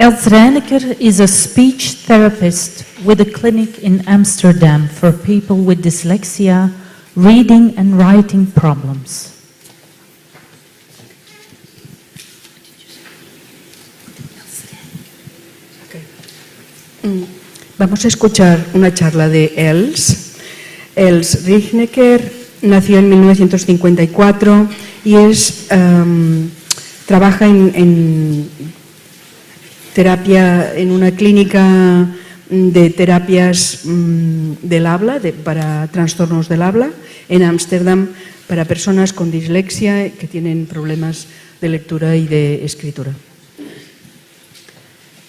Els Rijneker is a speech therapist with a clinic in Amsterdam for people with dyslexia, reading and writing problems. Vamos a escuchar una charla de Els. Els Rijneker nació en 1954 y trabaja en terapia, en una clínica de terapias del habla, para trastornos del habla, en Ámsterdam, para personas con dislexia que tienen problemas de lectura y de escritura.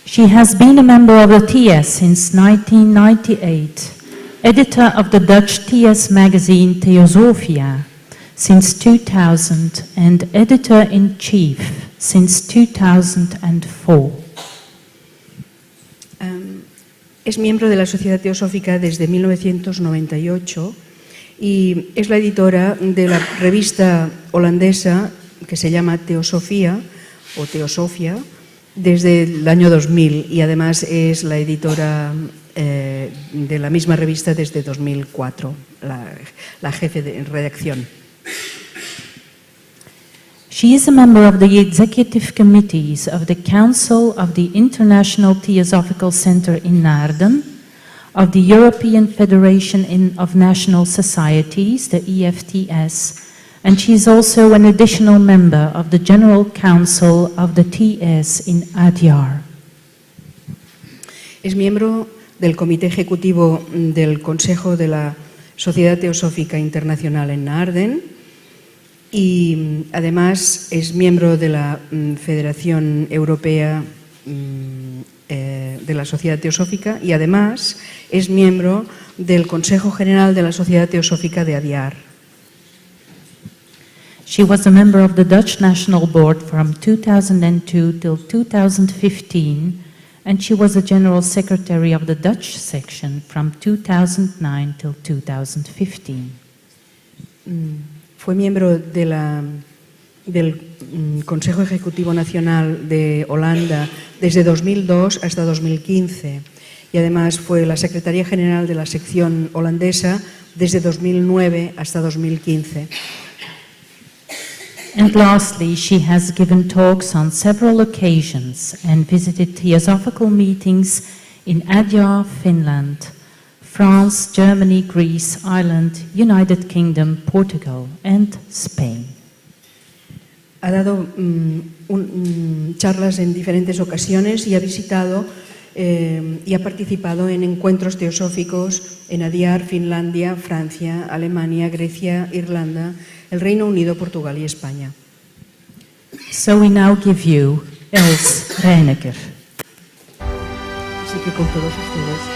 She has been a member of the TS since 1998, editor of the Dutch TS magazine TEOSOFÍA since 2000 and editor-in-chief since 2004. Es miembro de la Sociedad Teosófica desde 1998 y es la editora de la revista holandesa que se llama Teosofía o Teosofía desde el año 2000 y además es la editora de la misma revista desde 2004, la jefe de redacción. She is a member of the executive committees of the Council of the International Theosophical Center in Naarden, of the European Federation of National Societies, the EFTS, and she is also an additional member of the General Council of the TS in Adyar. Es miembro del Comité Ejecutivo del Consejo de la Sociedad Teosófica Internacional en Naarden y además es miembro de la Federación Europea de la Sociedad Teosófica y además es miembro del Consejo General de la Sociedad Teosófica de Adyar. She was a member of the Dutch National Board from 2002 till 2015, and she was the General Secretary of the Dutch section from 2009 till 2015. Fue miembro del Consejo Ejecutivo Nacional de Holanda desde 2002 hasta 2015 y además fue la Secretaria General de la sección holandesa desde 2009 hasta 2015. And lastly, she has given talks on several occasions and visited theosophical meetings in Adyar, Finland, France, Germany, Greece, Ireland, United Kingdom, Portugal and Spain. Ha dado charlas en diferentes ocasiones y ha visitado y ha participado en encuentros teosóficos en Adyar, Finlandia, Francia, Alemania, Grecia, Irlanda, el Reino Unido, Portugal y España. So we now give you Els Rijneker. Así que con todos ustedes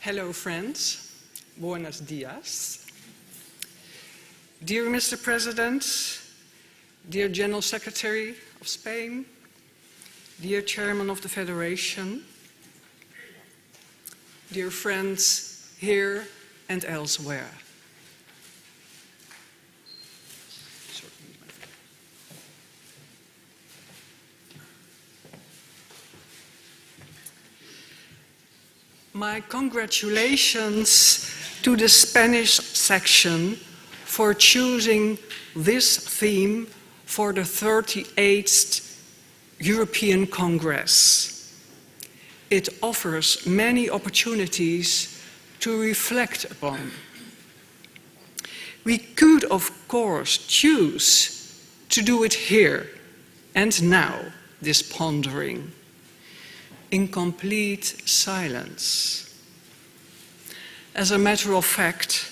Hello, friends. Buenos dias. Dear Mr. President, dear General Secretary of Spain, dear Chairman of the Federation, dear friends here and elsewhere. My congratulations to the Spanish section for choosing this theme for the 38th European Congress. It offers many opportunities to reflect upon. We could, of course, choose to do it here and now, this pondering, in complete silence. As a matter of fact,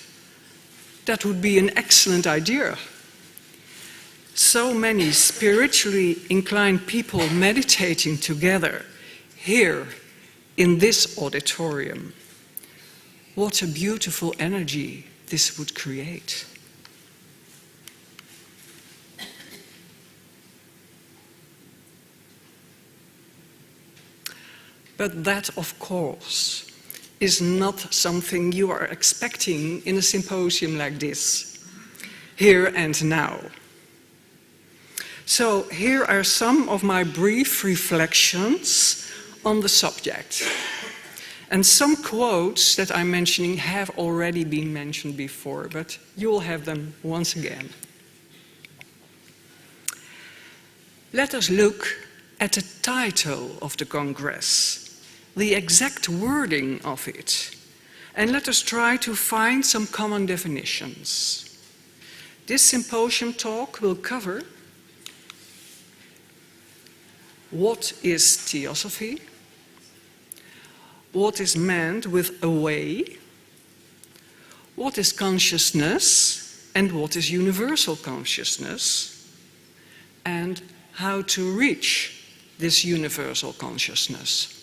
that would be an excellent idea. So many spiritually inclined people meditating together here in this auditorium. What a beautiful energy this would create. But that, of course, is not something you are expecting in a symposium like this, here and now. So here are some of my brief reflections on the subject. And some quotes that I'm mentioning have already been mentioned before, but you will have them once again. Let us look at the title of the Congress, the exact wording of it, and let us try to find some common definitions. This symposium talk will cover what is Theosophy, what is meant with away, what is consciousness and what is universal consciousness, and how to reach this universal consciousness.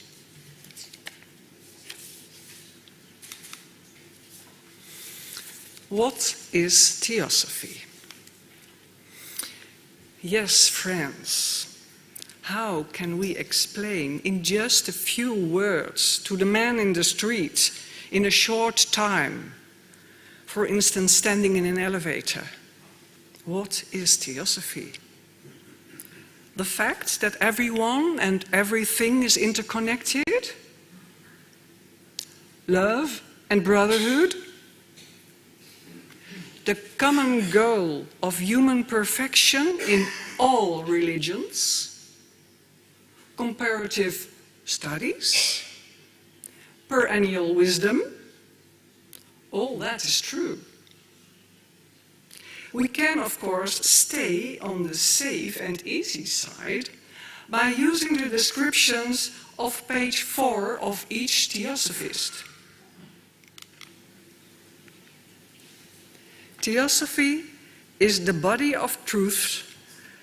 What is Theosophy? Yes, friends. How can we explain in just a few words to the man in the street in a short time, for instance, standing in an elevator, what is Theosophy? The fact that everyone and everything is interconnected? Love and brotherhood? The common goal of human perfection in all religions? Comparative studies, perennial wisdom, all that is true. We can, of course, stay on the safe and easy side by using the descriptions of page 4 of each Theosophist. Theosophy is the body of truth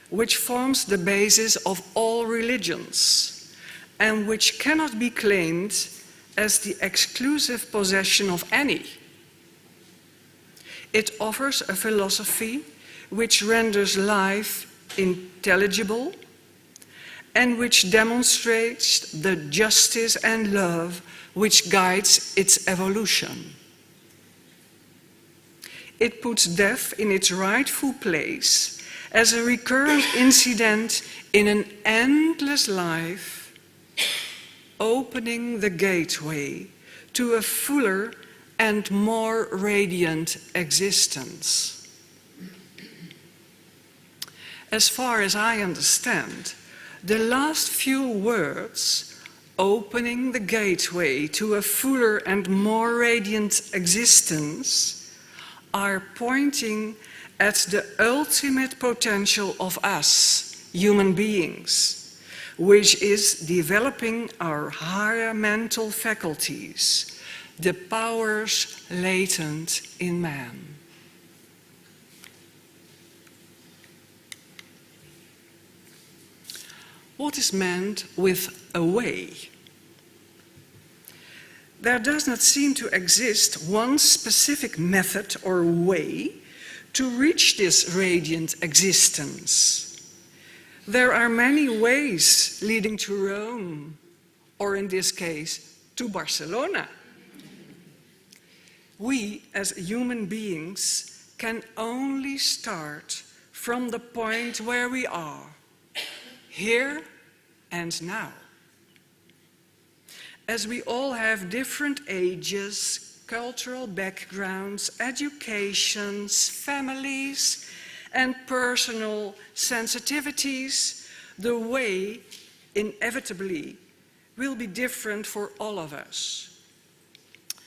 which forms the basis of all religions and which cannot be claimed as the exclusive possession of any. It offers a philosophy which renders life intelligible and which demonstrates the justice and love which guides its evolution. It puts death in its rightful place as a recurrent incident in an endless life, opening the gateway to a fuller and more radiant existence. As far as I understand, the last few words, opening the gateway to a fuller and more radiant existence, are pointing at the ultimate potential of us, human beings, which is developing our higher mental faculties, the powers latent in man. What is meant with away? There does not seem to exist one specific method or way to reach this radiant existence. There are many ways leading to Rome, or in this case, to Barcelona. We, as human beings, can only start from the point where we are, here and now. As we all have different ages, cultural backgrounds, educations, families, and personal sensitivities, the way inevitably will be different for all of us.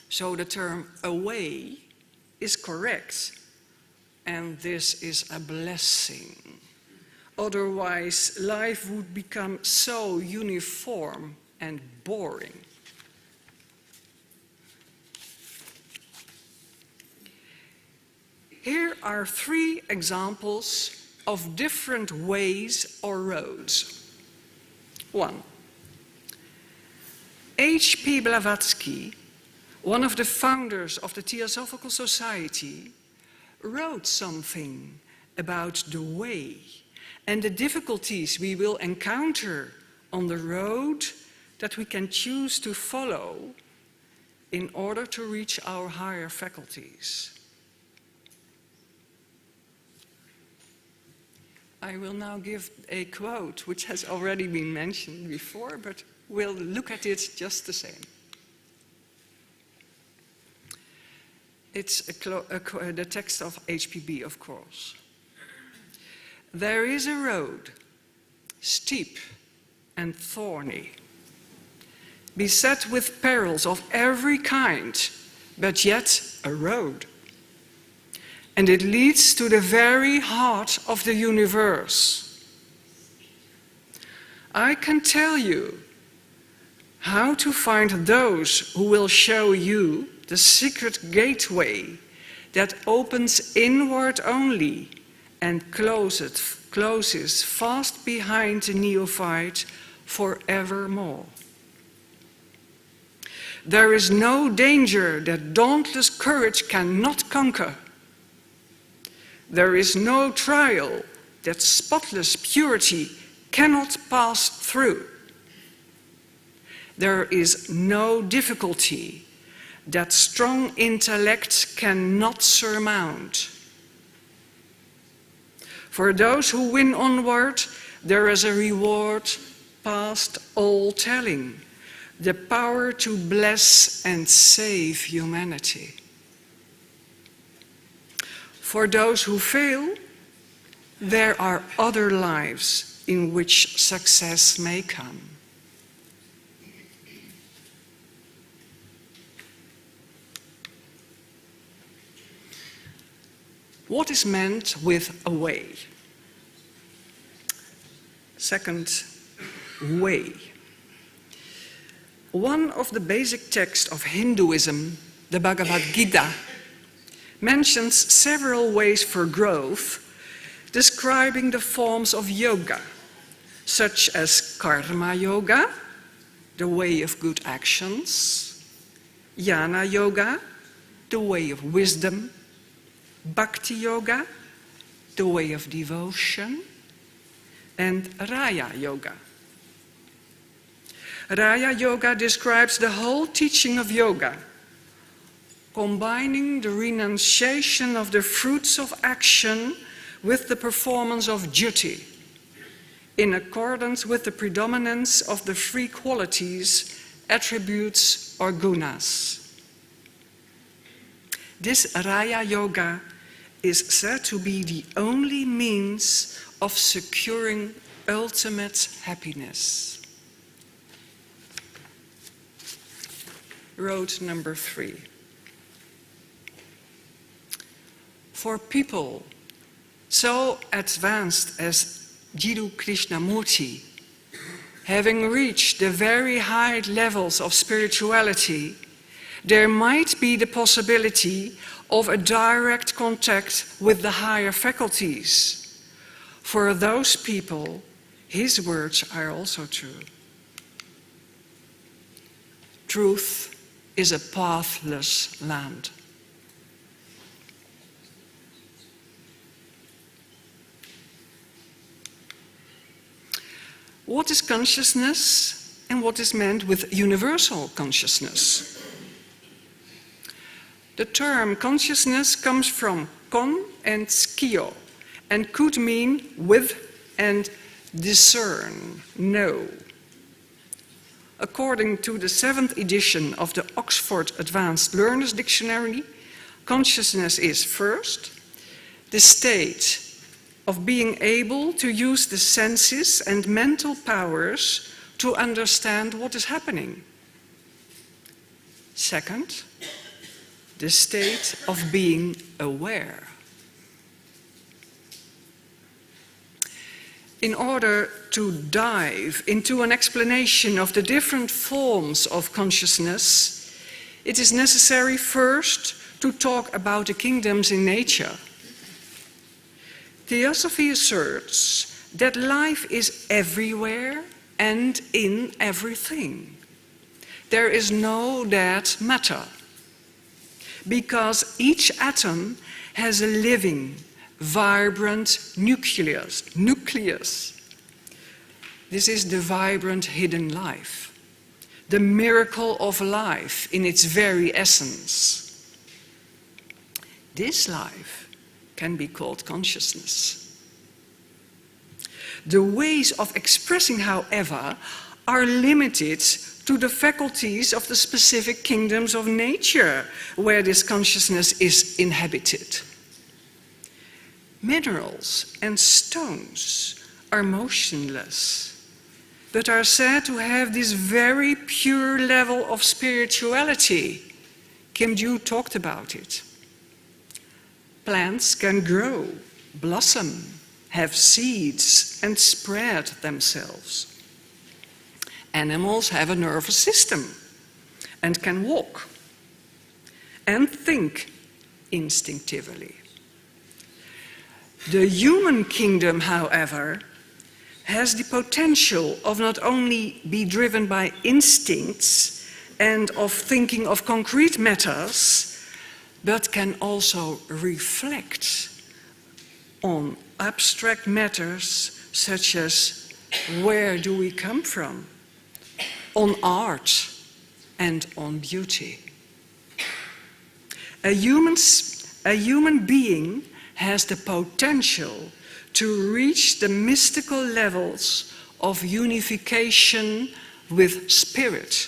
So the term away is correct, and this is a blessing. Otherwise, life would become so uniform and boring. Here are 3 examples of different ways or roads. 1. H.P. Blavatsky, one of the founders of the Theosophical Society, wrote something about the way and the difficulties we will encounter on the road that we can choose to follow in order to reach our higher faculties. I will now give a quote which has already been mentioned before, but we'll look at it just the same. It's the text of HPB, of course. There is a road, steep and thorny, beset with perils of every kind, but yet a road. And it leads to the very heart of the universe. I can tell you how to find those who will show you the secret gateway that opens inward only and closes fast behind the neophyte forevermore. There is no danger that dauntless courage cannot conquer. There is no trial that spotless purity cannot pass through. There is no difficulty that strong intellect cannot surmount. For those who win onward, there is a reward past all telling, the power to bless and save humanity. For those who fail, there are other lives in which success may come. What is meant with a way? Second, way. One of the basic texts of Hinduism, the Bhagavad Gita, mentions several ways for growth, describing the forms of yoga, such as karma yoga, the way of good actions, jnana yoga, the way of wisdom, bhakti yoga, the way of devotion, and raya yoga. Raya yoga describes the whole teaching of yoga, combining the renunciation of the fruits of action with the performance of duty, in accordance with the predominance of the three qualities, attributes, or gunas. This Raya yoga is said to be the only means of securing ultimate happiness. Road number 3. For people so advanced as Jiddu Krishnamurti, having reached the very high levels of spirituality, there might be the possibility of a direct contact with the higher faculties. For those people, his words are also true. Truth is a pathless land. What is consciousness and what is meant with universal consciousness? The term consciousness comes from con and skio and could mean with and discern, know. According to the 7th edition of the Oxford Advanced Learners Dictionary, consciousness is first the state of being able to use the senses and mental powers to understand what is happening. Second, the state of being aware. In order to dive into an explanation of the different forms of consciousness, it is necessary first to talk about the kingdoms in nature. Theosophy asserts that life is everywhere and in everything. There is no dead matter, because each atom has a living, vibrant nucleus. This is the vibrant hidden life. the miracle of life in its very essence. This life can be called consciousness. The ways of expressing, however, are limited to the faculties of the specific kingdoms of nature where this consciousness is inhabited. Minerals and stones are motionless, but are said to have this very pure level of spirituality. Kim-Dieu talked about it. Plants can grow, blossom, have seeds, and spread themselves. Animals have a nervous system and can walk and think instinctively. The human kingdom, however, has the potential of not only be driven by instincts and of thinking of concrete matters, but can also reflect on abstract matters such as where do we come from, on art and on beauty. A human being has the potential to reach the mystical levels of unification with spirit.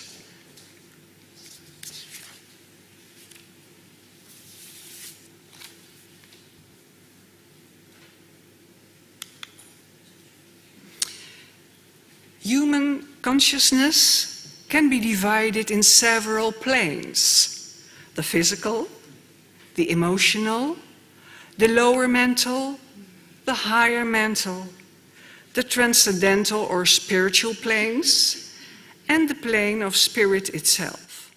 Human consciousness can be divided in several planes: the physical, the emotional, the lower mental, the higher mental, the transcendental or spiritual planes, and the plane of spirit itself.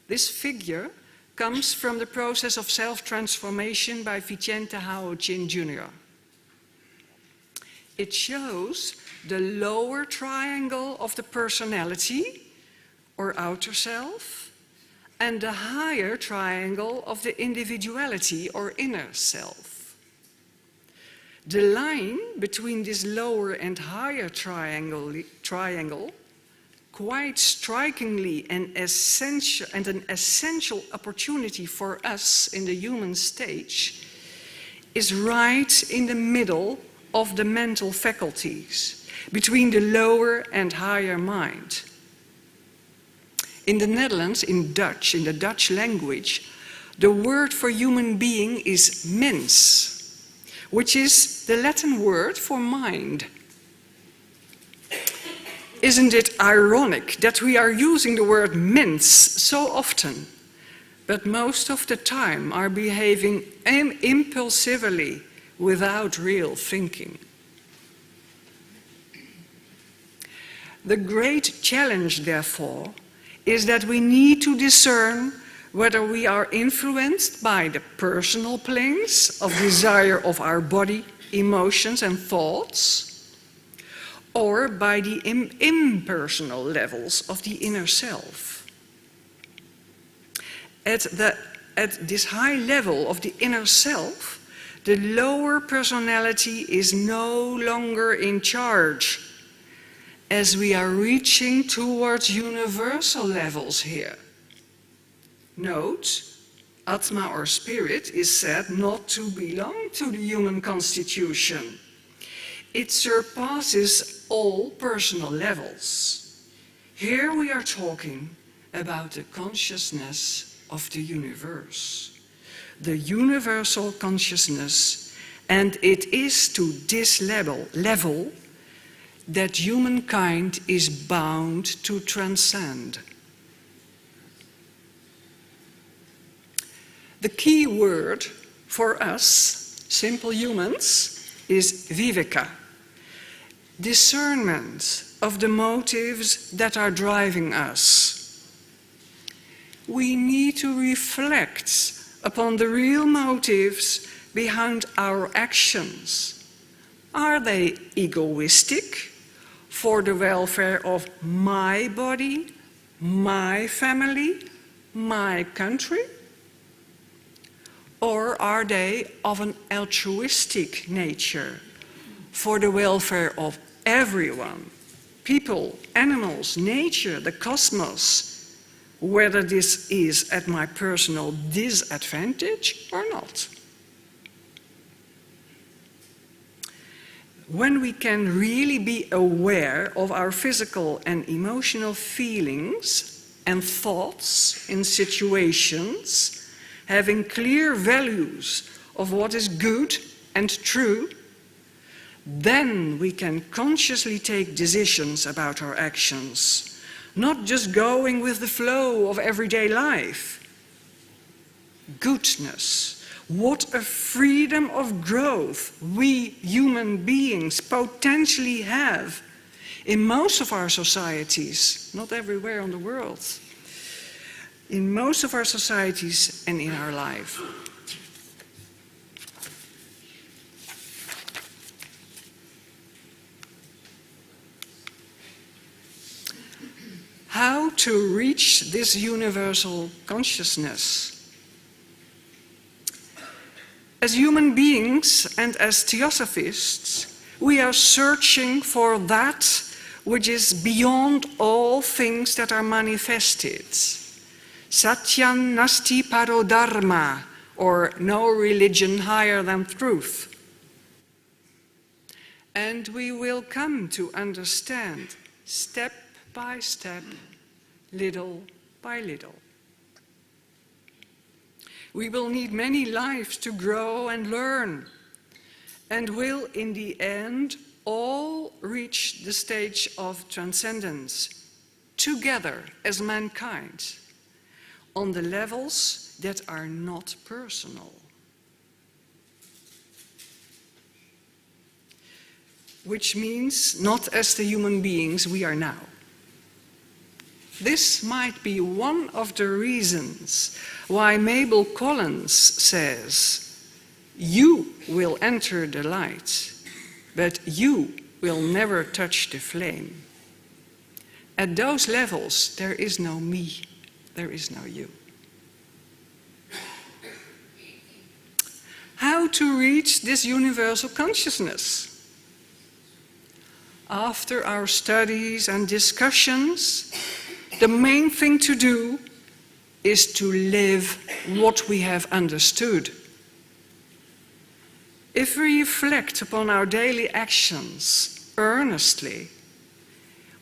This figure comes from the process of self-transformation by Vicente Hao Chin Jr. It shows the lower triangle of the personality, or outer self, and the higher triangle of the individuality, or inner self. The line between this lower and higher triangle, quite strikingly an essential opportunity for us in the human stage, is right in the middle of the mental faculties, between the lower and higher mind. In the Netherlands, in the Dutch language, the word for human being is mens, which is the Latin word for mind. Isn't it ironic that we are using the word mens so often, but most of the time are behaving impulsively without real thinking? The great challenge, therefore, is that we need to discern whether we are influenced by the personal planes of desire of our body, emotions and thoughts, or by the impersonal levels of the inner self. At this high level of the inner self, the lower personality is no longer in charge, as we are reaching towards universal levels here. Note, Atma or spirit is said not to belong to the human constitution. It surpasses all personal levels. Here we are talking about the consciousness of the universe, the universal consciousness, and it is to this level that humankind is bound to transcend. The key word for us, simple humans, is viveka, discernment of the motives that are driving us. We need to reflect upon the real motives behind our actions. Are they egoistic, for the welfare of my body, my family, my country? Or are they of an altruistic nature, for the welfare of everyone, people, animals, nature, the cosmos, whether this is at my personal disadvantage or not. When we can really be aware of our physical and emotional feelings and thoughts in situations, having clear values of what is good and true, then we can consciously take decisions about our actions, not just going with the flow of everyday life. Goodness. What a freedom of growth we human beings potentially have in most of our societies, not everywhere in the world, in most of our societies and in our life. How to reach this universal consciousness? As human beings and as theosophists, we are searching for that which is beyond all things that are manifested. Satyam nasti paro dharma, or no religion higher than truth. And we will come to understand step by step, little by little. We will need many lives to grow and learn, and will in the end all reach the stage of transcendence together as mankind on the levels that are not personal. Which means not as the human beings we are now. This might be one of the reasons why Mabel Collins says, "You will enter the light, but you will never touch the flame." At those levels, there is no me, there is no you. How to reach this universal consciousness? After our studies and discussions, the main thing to do is to live what we have understood. If we reflect upon our daily actions earnestly,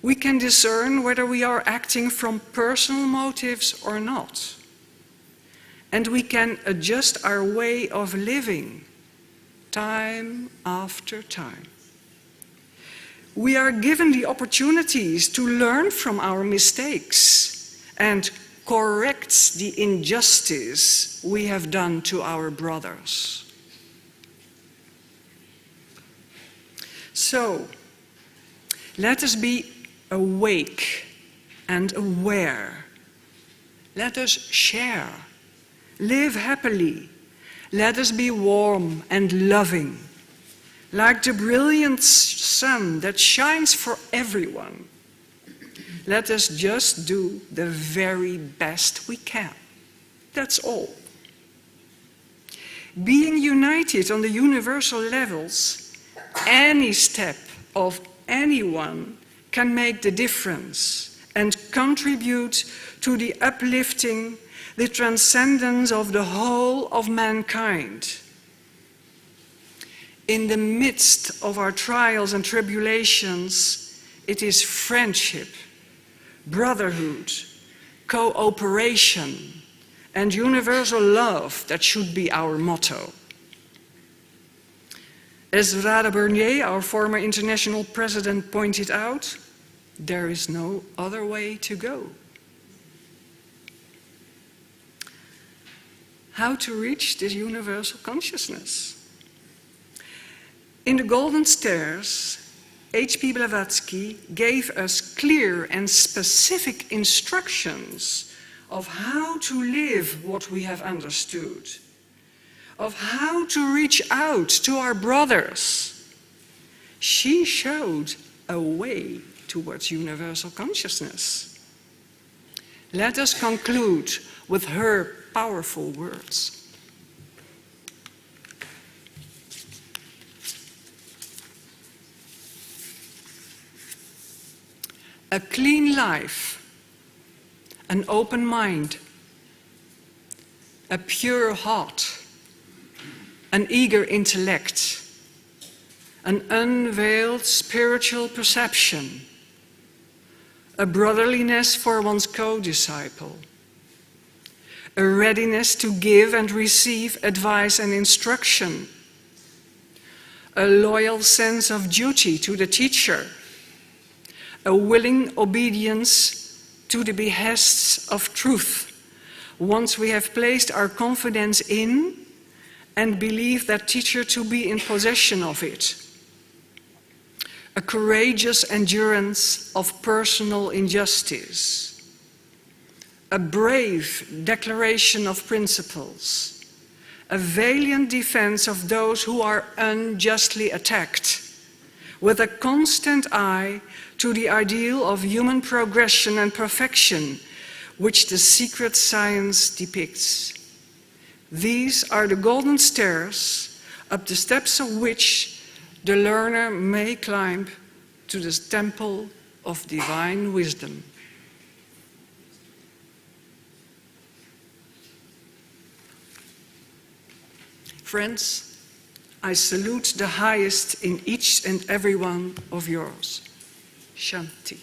we can discern whether we are acting from personal motives or not. And we can adjust our way of living time after time. We are given the opportunities to learn from our mistakes and correct the injustice we have done to our brothers. So, let us be awake and aware. Let us share, live happily. Let us be warm and loving, like the brilliant sun that shines for everyone. Let us just do the very best we can. That's all. Being united on the universal levels, any step of anyone can make the difference and contribute to the uplifting, the transcendence of the whole of mankind. In the midst of our trials and tribulations, it is friendship, brotherhood, cooperation, and universal love that should be our motto. As Rada Bernier, our former international president, pointed out, there is no other way to go. How to reach this universal consciousness? In the Golden Stairs, H.P. Blavatsky gave us clear and specific instructions of how to live what we have understood, of how to reach out to our brothers. She showed a way towards universal consciousness. Let us conclude with her powerful words. a clean life, an open mind, a pure heart, an eager intellect, an unveiled spiritual perception, a brotherliness for one's co-disciple, a readiness to give and receive advice and instruction, a loyal sense of duty to the teacher, a willing obedience to the behests of truth, once we have placed our confidence in and believe that teacher to be in possession of it, a courageous endurance of personal injustice, a brave declaration of principles, a valiant defense of those who are unjustly attacked, with a constant eye to the ideal of human progression and perfection, which the secret science depicts. These are the golden stairs, up the steps of which the learner may climb to the temple of divine wisdom. Friends, I salute the highest in each and every one of yours. Shanti.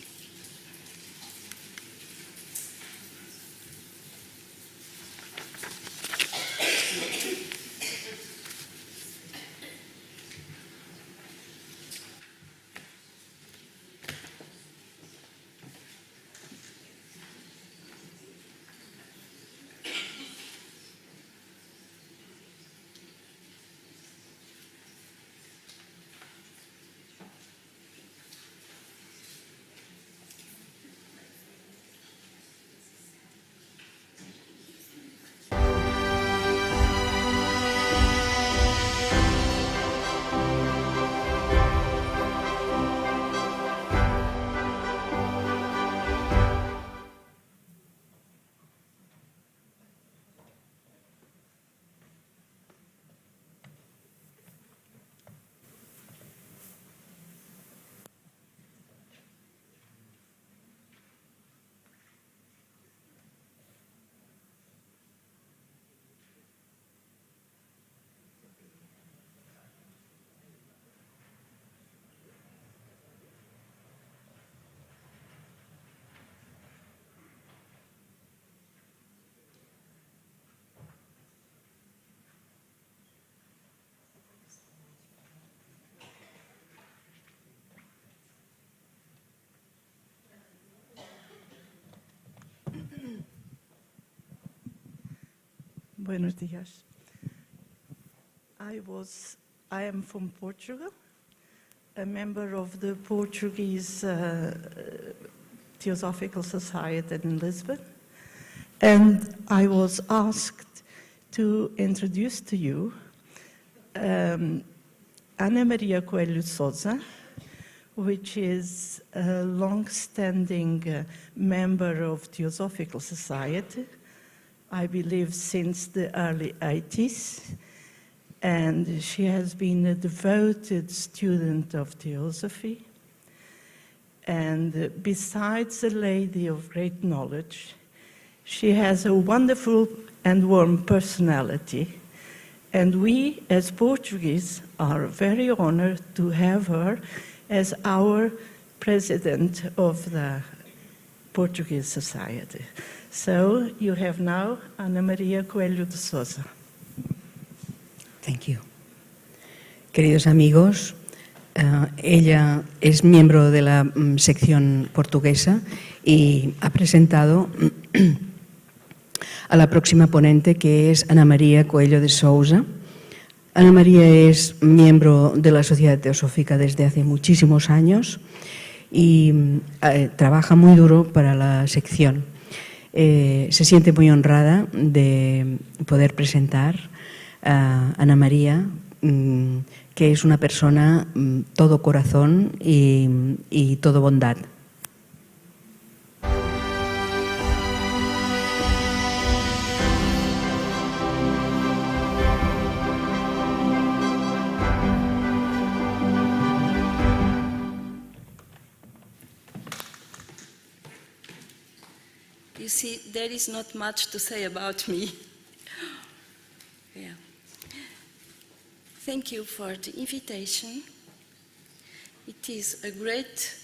Buenos días. I am from Portugal, a member of the Portuguese Theosophical Society in Lisbon, and I was asked to introduce to you Ana Maria Coelho Sousa, which is a long-standing member of Theosophical Society, I believe since the early 80s, and she has been a devoted student of Theosophy. And besides a lady of great knowledge, she has a wonderful and warm personality. And we, as Portuguese, are very honored to have her as our president of the Portuguese Society. So you have now Ana Maria Coelho de Sousa. Thank you. Queridos amigos, ella es miembro de la sección portuguesa y ha presentado a la próxima ponente, que es Ana Maria Coelho de Sousa. Ana Maria es miembro de la Sociedad Teosófica desde hace muchísimos años y trabaja muy duro para la sección. Se siente muy honrada de poder presentar a Ana Maria, que es una persona todo corazón y todo bondad. see, there is not much to say about me. Yeah. Thank you for the invitation. It is a great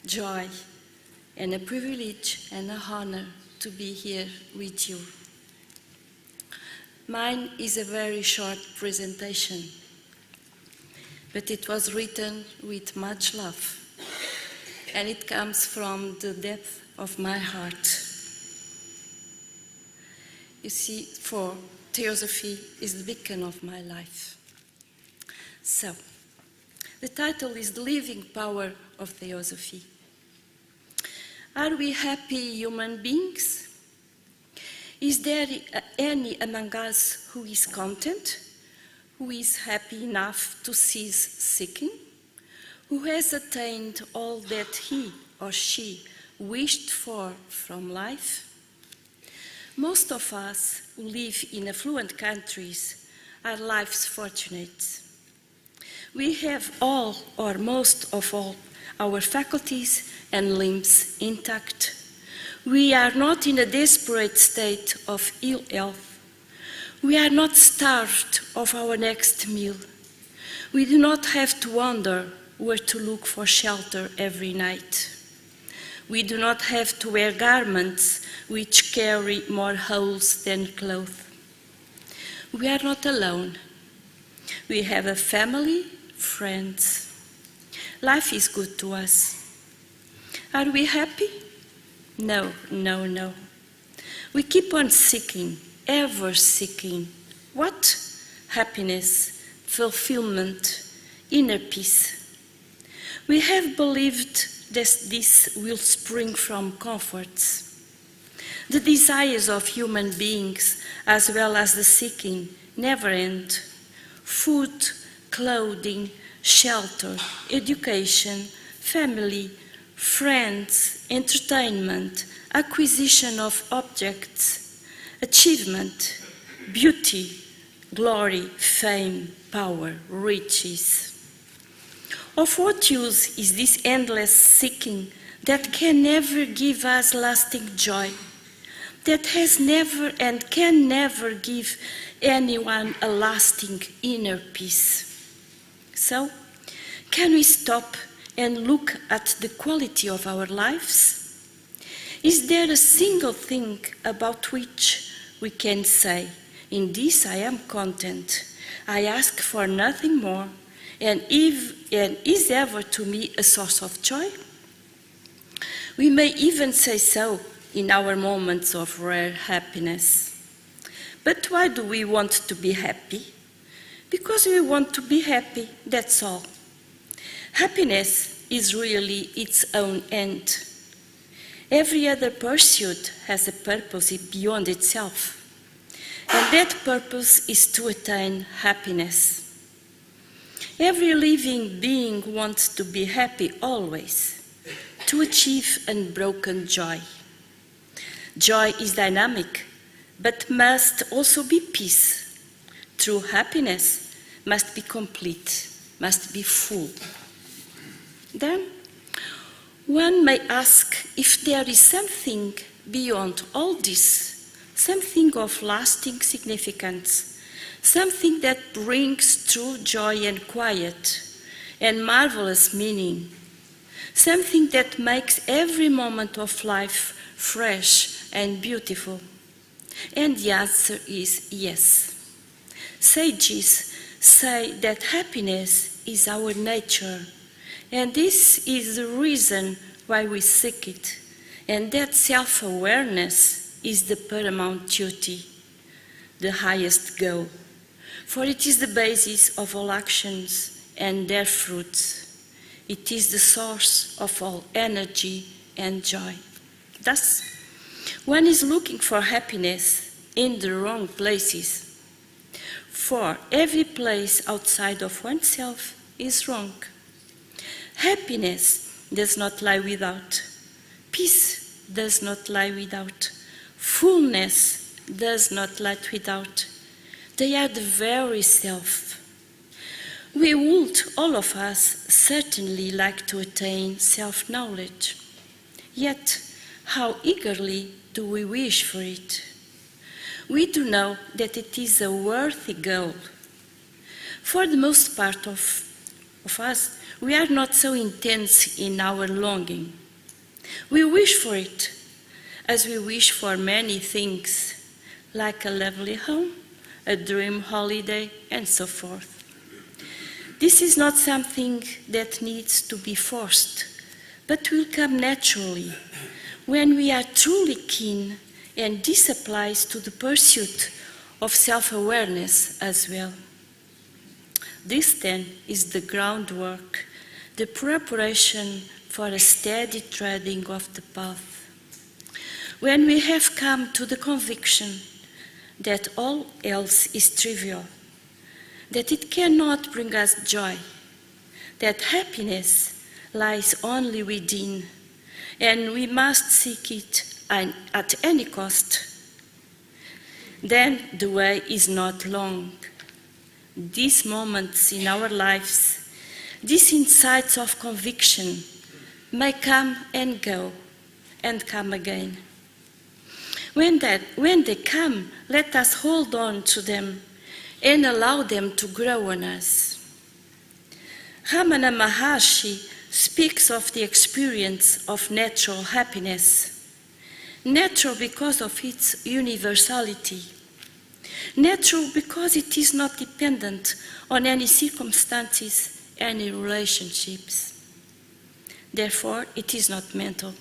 joy and a privilege and an honor to be here with you. Mine is a very short presentation, but it was written with much love, and it comes from the depth of my heart. You see, for Theosophy is the beacon of my life. So, the title is The Living Power of Theosophy. Are we happy human beings? Is there any among us who is content, who is happy enough to cease seeking, who has attained all that he or she wished for from life? Most of us who live in affluent countries are life's fortunates. We have all or most of all our faculties and limbs intact. We are not in a desperate state of ill health. We are not starved of our next meal. We do not have to wonder where to look for shelter every night. We do not have to wear garments which carry more holes than clothes. We are not alone. We have a family, friends. Life is good to us. Are we happy? No, no, no. We keep on seeking, ever seeking. What? Happiness, fulfillment, inner peace. We have believed that this will spring from comforts. The desires of human beings, as well as the seeking, never end. Food, clothing, shelter, education, family, friends, entertainment, acquisition of objects, achievement, beauty, glory, fame, power, riches. Of what use is this endless seeking that can never give us lasting joy, that has never and can never give anyone a lasting inner peace? So, can we stop and look at the quality of our lives? Is there a single thing about which we can say, in this I am content, I ask for nothing more, and is ever to me a source of joy? We may even say so in our moments of rare happiness. But why do we want to be happy? Because we want to be happy, that's all. Happiness is really its own end. Every other pursuit has a purpose beyond itself, and that purpose is to attain happiness. Every living being wants to be happy always, to achieve unbroken joy. Joy is dynamic, but must also be peace. True happiness must be complete, must be full. Then, one may ask if there is something beyond all this, something of lasting significance, something that brings true joy and quiet and marvelous meaning, something that makes every moment of life fresh and beautiful. And the answer is yes. Sages say that happiness is our nature, and this is the reason why we seek it, and that self-awareness is the paramount duty, the highest goal, for it is the basis of all actions and their fruits. It is the source of all energy and joy. Thus, one is looking for happiness in the wrong places, for every place outside of oneself is wrong. Happiness does not lie without. Peace does not lie without. Fullness does not lie without. They are the very self. We would, all of us, certainly like to attain self-knowledge. Yet, how eagerly do do we wish for it? We do know that it is a worthy goal. For the most part of us, we are not so intense in our longing. We wish for it, as we wish for many things, like a lovely home, a dream holiday, and so forth. This is not something that needs to be forced, but will come naturally when we are truly keen, and this applies to the pursuit of self-awareness as well. This then is the groundwork, the preparation for a steady treading of the path. When we have come to the conviction that all else is trivial, that it cannot bring us joy, that happiness lies only within, and we must seek it at any cost, then the way is not long. These moments in our lives, these insights of conviction, may come and go, and come again. When they come, let us hold on to them and allow them to grow on us. Ramana Maharshi speaks of the experience of natural happiness. Natural because of its universality. Natural because it is not dependent on any circumstances, any relationships. Therefore, it is not mental.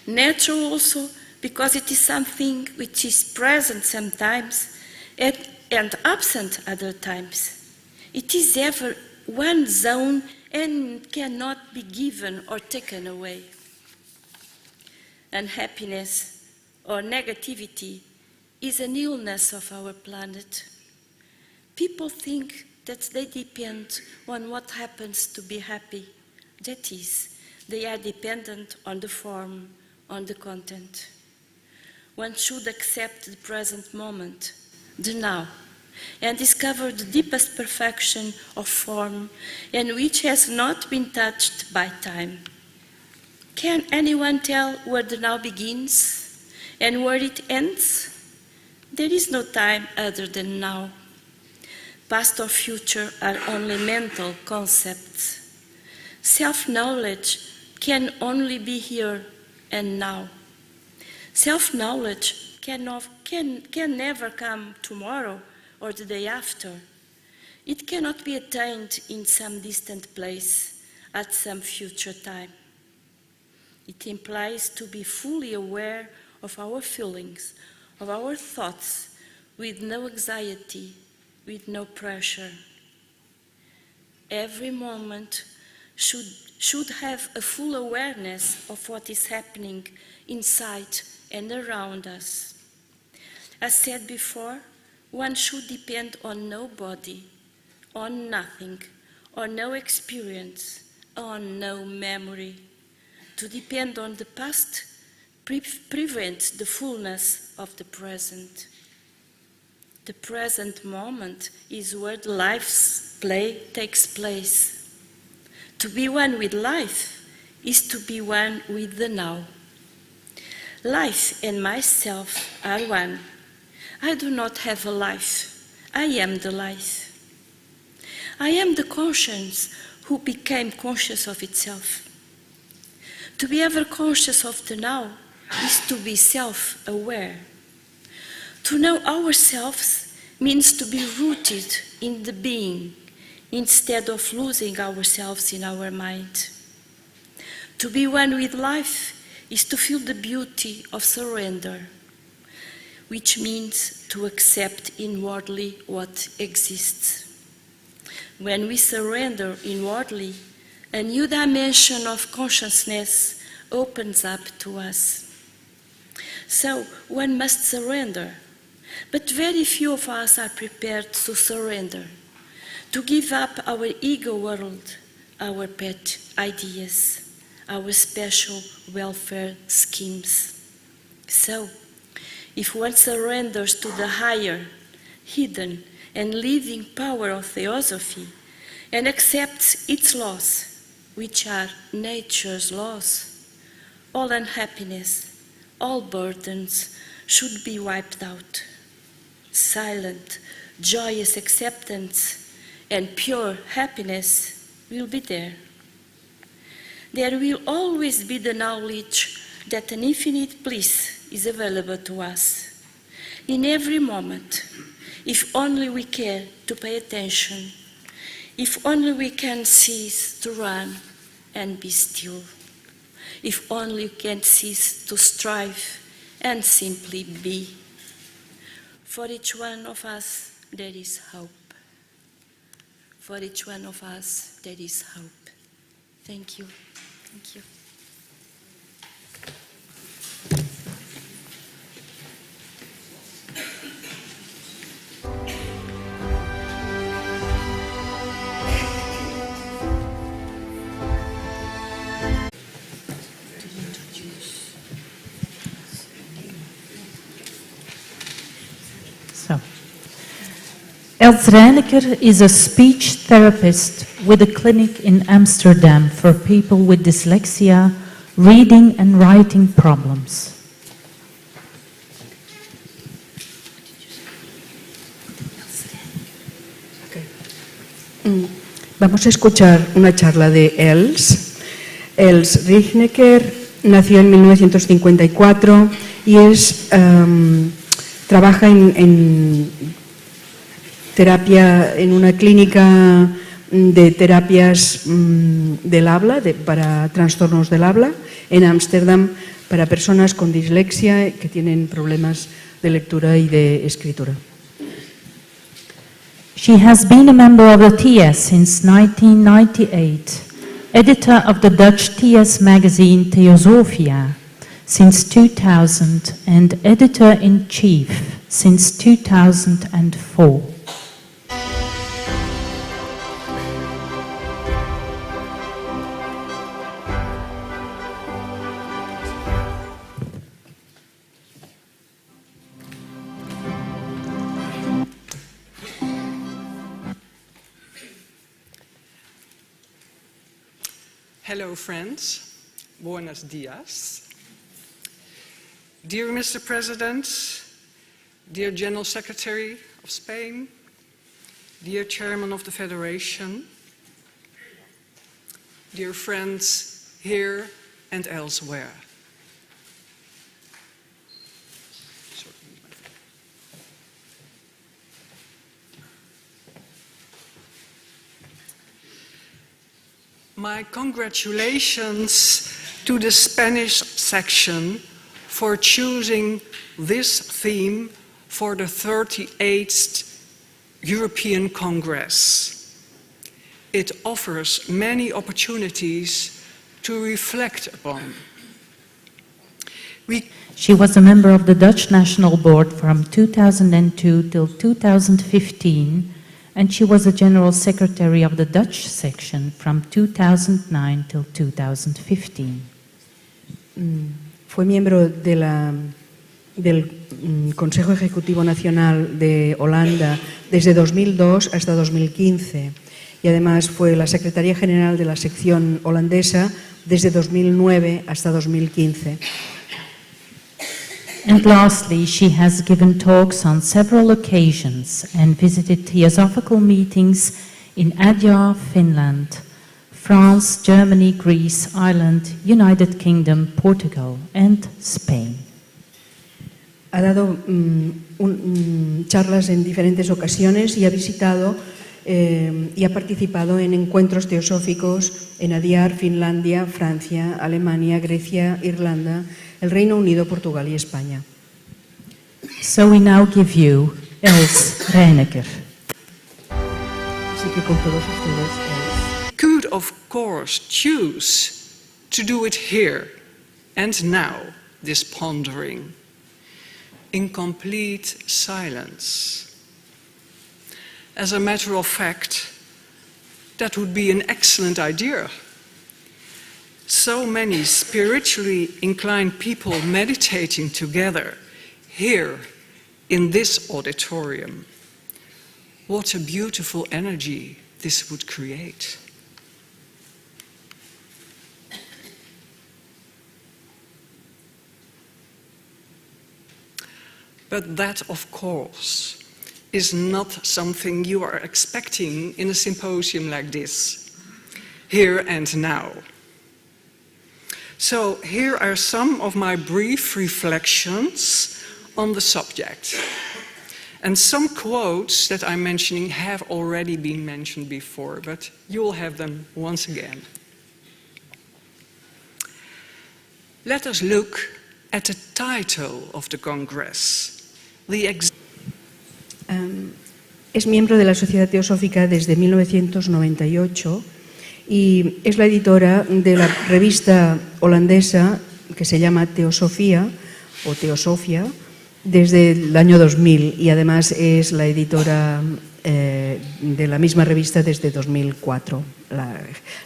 Natural also because it is something which is present sometimes and absent other times. It is ever one zone and cannot be given or taken away. Unhappiness or negativity is an illness of our planet. People think that they depend on what happens to be happy. That is, they are dependent on the form, on the content. One should accept the present moment, the now, and discover the deepest perfection of form and which has not been touched by time. Can anyone tell where the now begins and where it ends? There is no time other than now. Past or future are only mental concepts. Self-knowledge can only be here and now. Self-knowledge can never come tomorrow or the day after. It cannot be attained in some distant place at some future time. It implies to be fully aware of our feelings, of our thoughts, with no anxiety, with no pressure. Every moment should have a full awareness of what is happening inside and around us. As said before, one should depend on nobody, on nothing, on no experience, on no memory. To depend on the past prevents the fullness of the present. The present moment is where life's play takes place. To be one with life is to be one with the now. Life and myself are one. I do not have a life. I am the life. I am the conscience who became conscious of itself. To be ever conscious of the now is to be self-aware. To know ourselves means to be rooted in the being instead of losing ourselves in our mind. To be one with life is to feel the beauty of surrender, which means to accept inwardly what exists. When we surrender inwardly, a new dimension of consciousness opens up to us. So one must surrender, but very few of us are prepared to surrender, to give up our ego world, our pet ideas, our special welfare schemes. So, if one surrenders to the higher, hidden, and living power of Theosophy and accepts its laws, which are nature's laws, all unhappiness, all burdens should be wiped out. Silent, joyous acceptance and pure happiness will be there. There will always be the knowledge that an infinite bliss is available to us in every moment, if only we care to pay attention, if only we can cease to run and be still, if only we can cease to strive and simply be. For each one of us, there is hope. For each one of us, there is hope. Thank you. Thank you. So, Els Rijneker is a speech therapist with a clinic in Amsterdam for people with dyslexia, reading and writing problems. Vamos a escuchar una charla de Els. Els Rijneker nació en 1954 y trabaja en terapia, en una clínica de terapias del habla, para trastornos del habla, en Ámsterdam, para personas con dislexia que tienen problemas de lectura y de escritura. She has been a member of the TS since 1998, editor of the Dutch TS magazine TEOSOFÍA since 2000 and editor-in-chief since 2004. Hello, friends. Buenos dias. Dear Mr. President, dear General Secretary of Spain, dear Chairman of the Federation, dear friends here and elsewhere. My congratulations to the Spanish section for choosing this theme for the 38th European Congress. It offers many opportunities to reflect upon. She was a member of the Dutch National Board from 2002 till 2015, and she was a General Secretary of the Dutch section from 2009 till 2015. Fue miembro del Consejo Ejecutivo Nacional de Holanda desde 2002 hasta 2015 y además fue la Secretaria General de la sección holandesa desde 2009 hasta 2015. And lastly, she has given talks on several occasions and visited theosophical meetings in Adyar, Finland, France, Germany, Greece, Ireland, United Kingdom, Portugal and Spain. Ha dado charlas en diferentes ocasiones y ha visitado y ha participado en encuentros teosóficos en Adyar, Finlandia, Francia, Alemania, Grecia, Irlanda, el Reino Unido, Portugal y España. So we now give you Els Rijneker. Así que con todos ustedes, Could of course choose to do it here and now, this pondering, in complete silence. As a matter of fact, that would be an excellent idea. So many spiritually inclined people meditating together here in this auditorium. What a beautiful energy this would create. But that, of course, is not something you are expecting in a symposium like this, here and now. So here are some of my brief reflections on the subject. And some quotes that I'm mentioning have already been mentioned before, but you'll have them once again. Let us look at the title of the Congress. Es miembro de la Sociedad Teosófica desde 1998 y es la editora de la revista holandesa que se llama Teosofía o Teosofía desde el año 2000 y además es la editora de la misma revista desde 2004,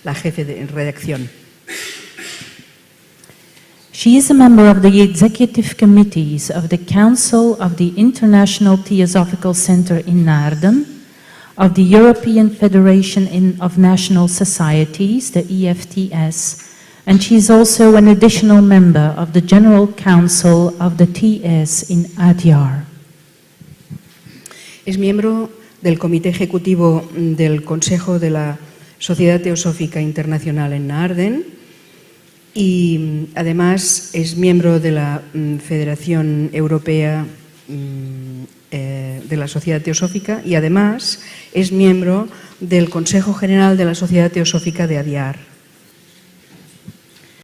la jefe de redacción. She is a member of the executive committees of the Council of the International Theosophical Center in Naarden, of the European Federation of National Societies, the EFTS, and she is also an additional member of the General Council of the TS in Adyar. Es miembro del Comité Ejecutivo del Consejo de la Sociedad Teosófica Internacional en Naarden y además es miembro de la Federación Europea de la Sociedad Teosófica y además es miembro del Consejo General de la Sociedad Teosófica de Adyar.